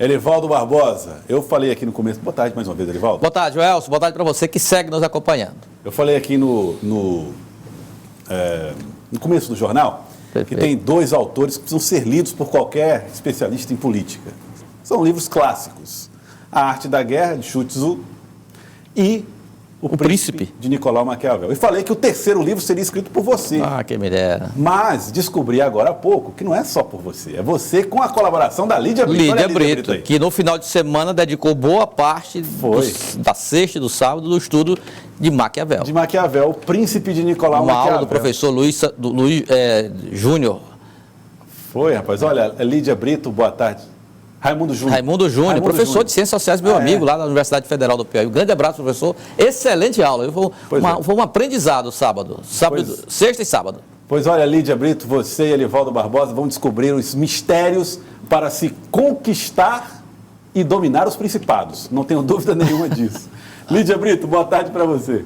Elivaldo Barbosa, eu falei aqui no começo, boa tarde mais uma vez, Elivaldo. Boa tarde, Joelson, boa tarde para você que segue nos acompanhando. Eu falei aqui no começo do jornal, que tem dois autores que precisam ser lidos por qualquer especialista em política. São livros clássicos, A Arte da Guerra, de Sun Tzu, e O Príncipe, de Nicolau Maquiavel. E falei que o terceiro livro seria escrito por você. Ah, quem me dera. Mas descobri agora há pouco que não é só por você, é você com a colaboração da Lídia Brito. Lídia Brito, que no final de semana dedicou boa parte da sexta e do sábado do estudo de Maquiavel. De Maquiavel, O Príncipe de Nicolau Maquiavel. Uma aula do professor Luiz Júnior. Foi, rapaz. Olha, Lídia Brito, boa tarde. Raimundo Júnior, professor de Ciências Sociais, meu amigo, lá na Universidade Federal do Piauí. Um grande abraço, professor. Excelente aula. Foi um aprendizado sábado, sexta e sábado. Pois olha, Lídia Brito, você e Elivaldo Barbosa vão descobrir os mistérios para se conquistar e dominar os principados. Não tenho dúvida nenhuma disso. Lídia Brito, boa tarde para você.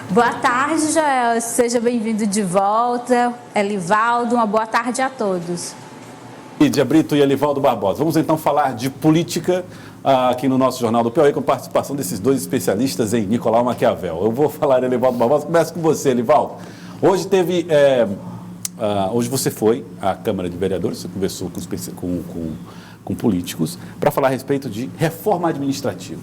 Boa tarde, Joel. Seja bem-vindo de volta. Elivaldo, uma boa tarde a todos. Lídia Brito e Elivaldo Barbosa. Vamos então falar de política aqui no nosso Jornal do Piauí, com participação desses dois especialistas em Nicolau Maquiavel. Eu vou falar, Elivaldo Barbosa, começo com você, Elivaldo. Hoje hoje você foi à Câmara de Vereadores, você conversou com políticos para falar a respeito de reforma administrativa.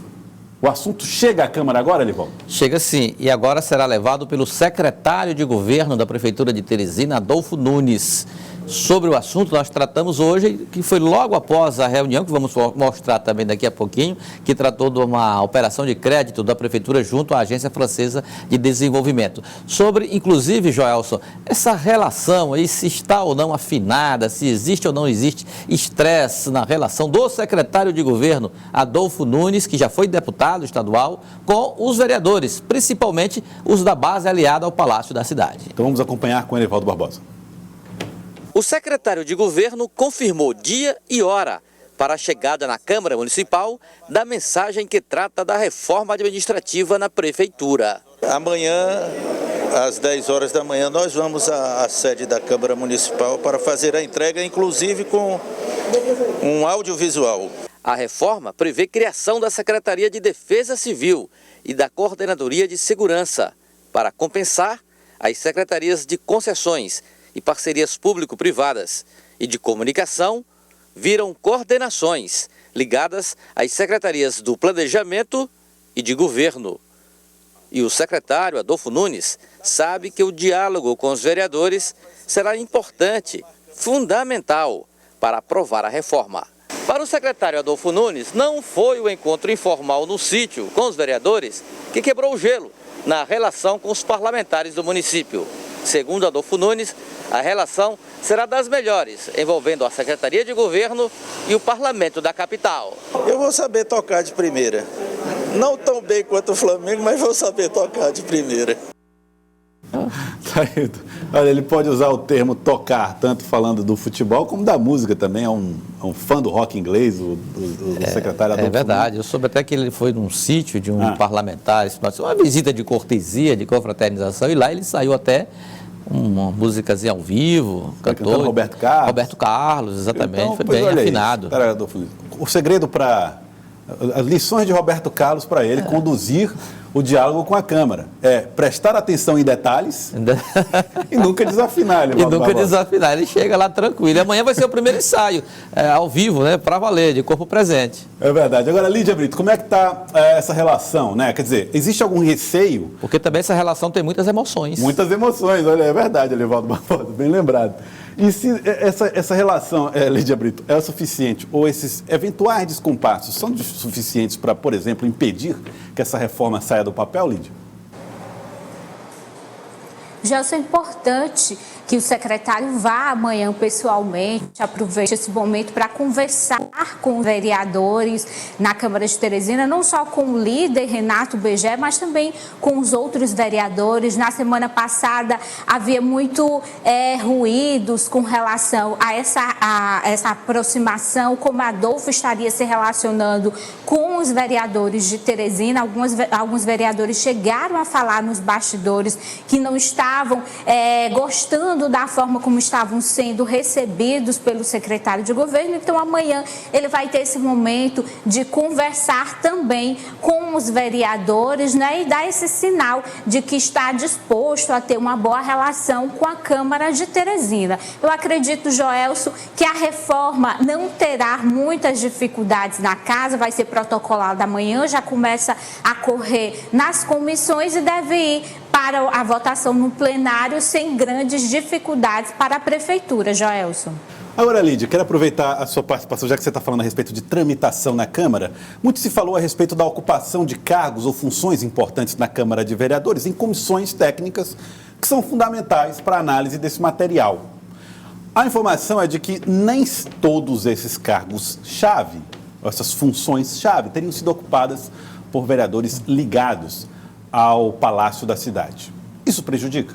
O assunto chega à Câmara agora, Elivaldo? Chega sim, e agora será levado pelo secretário de Governo da Prefeitura de Teresina, Adolfo Nunes. Sobre o assunto, nós tratamos hoje, que foi logo após a reunião, que vamos mostrar também daqui a pouquinho, que tratou de uma operação de crédito da Prefeitura junto à Agência Francesa de Desenvolvimento. Sobre, inclusive, Joelson, essa relação aí, se está ou não afinada, se existe ou não existe estresse na relação do secretário de Governo, Adolfo Nunes, que já foi deputado estadual, com os vereadores, principalmente os da base aliada ao Palácio da Cidade. Então vamos acompanhar com Elivaldo Barbosa. O secretário de Governo confirmou dia e hora para a chegada na Câmara Municipal da mensagem que trata da reforma administrativa na Prefeitura. Amanhã, às 10 horas da manhã, nós vamos à sede da Câmara Municipal para fazer a entrega, inclusive com um audiovisual. A reforma prevê criação da Secretaria de Defesa Civil e da Coordenadoria de Segurança para compensar as secretarias de concessões e parcerias público-privadas e de comunicação viram coordenações ligadas às secretarias do Planejamento e de Governo. E o secretário Adolfo Nunes sabe que o diálogo com os vereadores será importante, fundamental, para aprovar a reforma. Para o secretário Adolfo Nunes, não foi o encontro informal no sítio com os vereadores que quebrou o gelo na relação com os parlamentares do município. Segundo Adolfo Nunes, a relação será das melhores, envolvendo a Secretaria de Governo e o Parlamento da capital. Eu vou saber tocar de primeira. Não tão bem quanto o Flamengo, mas vou saber tocar de primeira. Olha, ele pode usar o termo tocar, tanto falando do futebol como da música também. É um fã do rock inglês, o secretário Adolfo. É verdade, eu soube até que ele foi num sítio de um parlamentar, uma visita de cortesia, de confraternização, e lá ele saiu até uma músicazinha ao vivo, cantor. Roberto Carlos. Roberto Carlos, exatamente, então, foi bem afinado. O segredo as lições de Roberto Carlos para ele conduzir o diálogo com a Câmara é prestar atenção em detalhes e nunca desafinar. Ele chega lá tranquilo. E amanhã vai ser o primeiro ensaio, ao vivo, né, para valer, de corpo presente. É verdade. Agora, Lídia Brito, como é que está essa relação, né? Quer dizer, existe algum receio? Porque também essa relação tem muitas emoções. Muitas emoções, olha, é verdade, Elivaldo Barbosa, bem lembrado. E se essa relação, Lídia Brito, é o suficiente, ou esses eventuais descompassos são suficientes para, por exemplo, impedir que essa reforma saia do papel, Lídia? Já é importante que o secretário vá amanhã pessoalmente, aproveite esse momento para conversar com os vereadores na Câmara de Teresina, não só com o líder Renato Begé, mas também com os outros vereadores. Na semana passada havia muito ruídos com relação a essa aproximação, como Adolfo estaria se relacionando com os vereadores de Teresina. Alguns vereadores chegaram a falar nos bastidores que não estavam gostando gostando da forma como estavam sendo recebidos pelo secretário de governo. Então, amanhã ele vai ter esse momento de conversar também com os vereadores, né, e dar esse sinal de que está disposto a ter uma boa relação com a Câmara de Teresina. Eu acredito, Joelson, que a reforma não terá muitas dificuldades na casa, vai ser protocolada amanhã, já começa a correr nas comissões e deve ir para a votação no plenário sem grandes dificuldades para a Prefeitura, Joelson. Agora, Lídia, quero aproveitar a sua participação, já que você está falando a respeito de tramitação na Câmara. Muito se falou a respeito da ocupação de cargos ou funções importantes na Câmara de Vereadores em comissões técnicas que são fundamentais para a análise desse material. A informação é de que nem todos esses cargos-chave, essas funções-chave, teriam sido ocupadas por vereadores ligados ao Palácio da Cidade. Isso prejudica?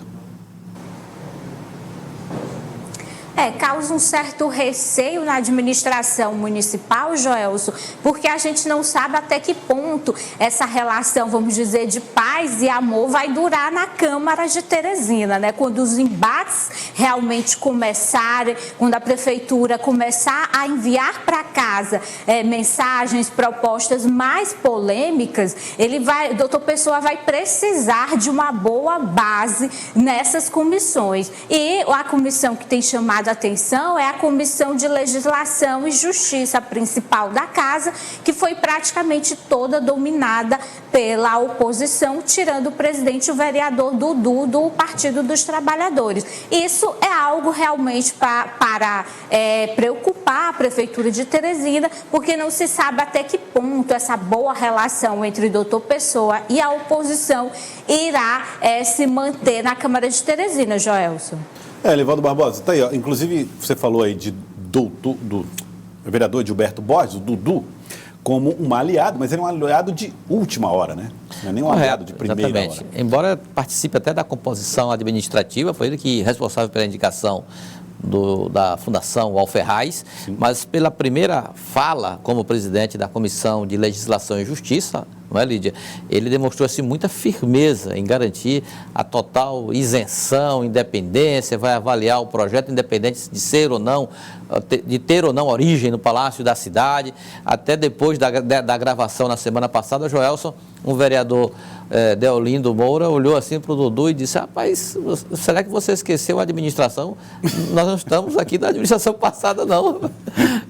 Causa um certo receio na administração municipal, Joelson, porque a gente não sabe até que ponto essa relação, vamos dizer, de paz e amor vai durar na Câmara de Teresina, né? Quando os embates realmente começarem, quando a Prefeitura começar a enviar para casa mensagens, propostas mais polêmicas, o doutor Pessoa vai precisar de uma boa base nessas comissões. E a comissão que tem chamado a atenção é a Comissão de Legislação e Justiça, a principal da casa, que foi praticamente toda dominada pela oposição, tirando o presidente, o vereador Dudu, do Partido dos Trabalhadores. Isso é algo realmente para preocupar a Prefeitura de Teresina, porque não se sabe até que ponto essa boa relação entre o doutor Pessoa e a oposição irá se manter na Câmara de Teresina, Joelson. Elivaldo Barbosa, tá aí, ó. Inclusive você falou aí do vereador Gilberto Borges, o Dudu, como um aliado, mas ele é um aliado de última hora, né? Não é nem um aliado de primeira hora. Embora participe até da composição administrativa, foi ele que é responsável pela indicação da Fundação Alferraz, mas pela primeira fala como presidente da Comissão de Legislação e Justiça, não é, Lídia? Ele demonstrou assim, muita firmeza em garantir a total isenção, independência, vai avaliar o projeto independente de ser ou não, de ter ou não origem no Palácio da Cidade. Até depois da gravação na semana passada, Joelson, um vereador Deolindo Moura, olhou assim para o Dudu e disse: rapaz, será que você esqueceu a administração? Nós não estamos aqui da administração passada, não.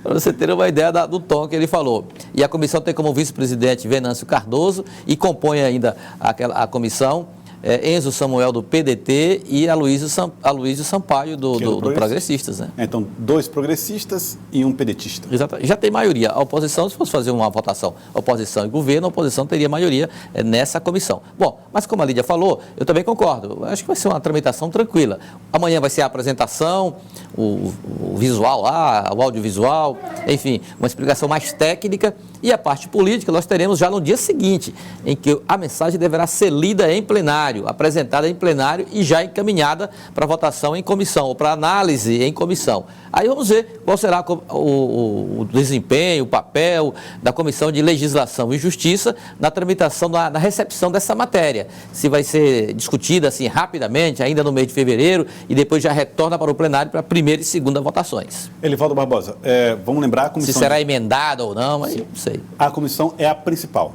Para você ter uma ideia do tom que ele falou. E a comissão tem como vice-presidente Venâncio Cardoso e compõe ainda a comissão Enzo Samuel do PDT e Aloysio Sampaio do Progressistas. Né? Então, 2 progressistas e um pedetista. Exato. Já tem maioria. A oposição, se fosse fazer uma votação oposição e governo, a oposição teria maioria nessa comissão. Bom, mas como a Lídia falou, eu também concordo. Eu acho que vai ser uma tramitação tranquila. Amanhã vai ser a apresentação, o visual lá, o audiovisual, enfim, uma explicação mais técnica. E a parte política nós teremos já no dia seguinte, em que a mensagem deverá ser lida em plenário, apresentada em plenário e já encaminhada para votação em comissão, ou para análise em comissão. Aí vamos ver qual será o desempenho, o papel da Comissão de Legislação e Justiça na tramitação, na recepção dessa matéria. Se vai ser discutida assim rapidamente, ainda no mês de fevereiro, e depois já retorna para o plenário para a primeira e segunda votações. Elivaldo Barbosa, vamos lembrar a comissão... Se será emendada ou não, mas não sei. A comissão é a principal.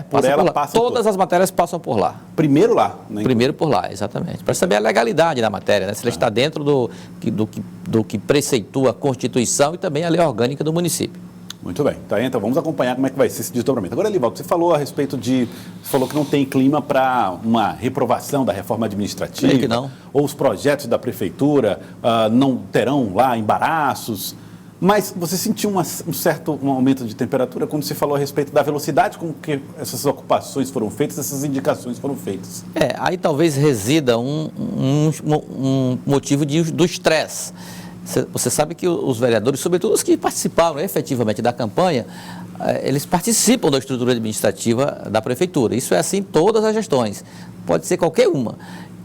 Por ela passa todas as matérias passam por lá. Primeiro lá. Né? Primeiro por lá, exatamente. Para saber a legalidade da matéria, né? Se ela está dentro do que preceitua a Constituição e também a lei orgânica do município. Muito bem. Tá, então vamos acompanhar como é que vai ser esse desdobramento. Agora, Elivaldo, você falou a respeito você falou que não tem clima para uma reprovação da reforma administrativa. Sei que não. Ou os projetos da prefeitura não terão lá embaraços. Mas você sentiu um certo aumento de temperatura quando você falou a respeito da velocidade com que essas ocupações foram feitas, essas indicações foram feitas? Aí talvez resida um motivo do estresse. Você sabe que os vereadores, sobretudo os que participaram efetivamente da campanha, eles participam da estrutura administrativa da prefeitura. Isso é assim em todas as gestões, pode ser qualquer uma.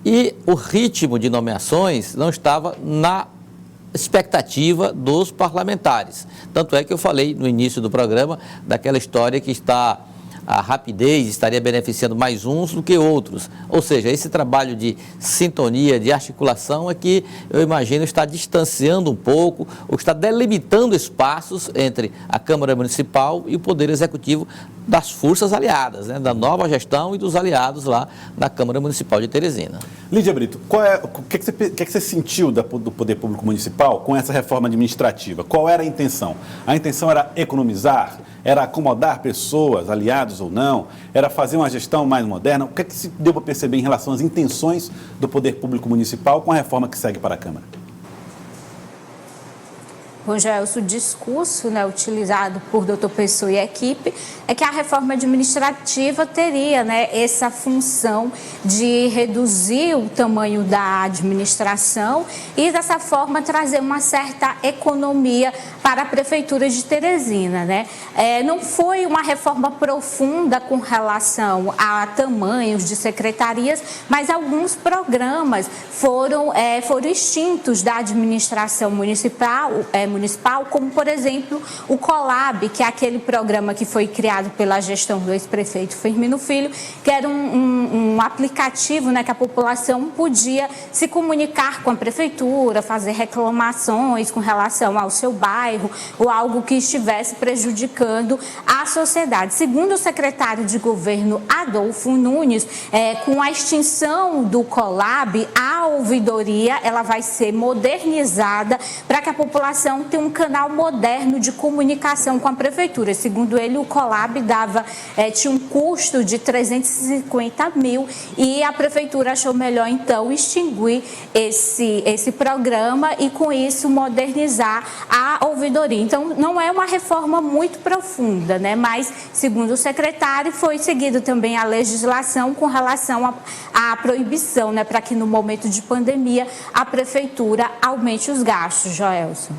E o ritmo de nomeações não estava na expectativa dos parlamentares. Tanto é que eu falei no início do programa daquela história que está a rapidez estaria beneficiando mais uns do que outros. Ou seja, esse trabalho de sintonia, de articulação é que eu imagino está distanciando um pouco, ou está delimitando espaços entre a Câmara Municipal e o Poder Executivo das forças aliadas, né, da nova gestão e dos aliados lá na Câmara Municipal de Teresina. Lídia Brito, o que você sentiu do Poder Público Municipal com essa reforma administrativa? Qual era a intenção? A intenção era economizar? Era acomodar pessoas, aliados ou não? Era fazer uma gestão mais moderna? O que se deu para perceber em relação às intenções do Poder Público Municipal com a reforma que segue para a Câmara? Bom, Joelson, o discurso, né, utilizado por Dr. Pessoa e equipe é que a reforma administrativa teria, né, essa função de reduzir o tamanho da administração e, dessa forma, trazer uma certa economia para a Prefeitura de Teresina, né? Não foi uma reforma profunda com relação a tamanhos de secretarias, mas alguns programas foram extintos da administração municipal, como, por exemplo, o Colab, que é aquele programa que foi criado pela gestão do ex-prefeito Firmino Filho, que era um aplicativo, né, que a população podia se comunicar com a prefeitura, fazer reclamações com relação ao seu bairro ou algo que estivesse prejudicando a sociedade. Segundo o secretário de governo Adolfo Nunes, com a extinção do Colab, a ouvidoria ela vai ser modernizada para que a população tenha um canal moderno de comunicação com a prefeitura. Segundo ele, o Colab tinha um custo de 350 mil e a prefeitura achou melhor, então, extinguir esse programa e, com isso, modernizar a ouvidoria. Então, não é uma reforma muito profunda, né? Mas, segundo o secretário, foi seguido também a legislação com relação à proibição, né? Para que, no momento de pandemia, a prefeitura aumente os gastos, Joelson.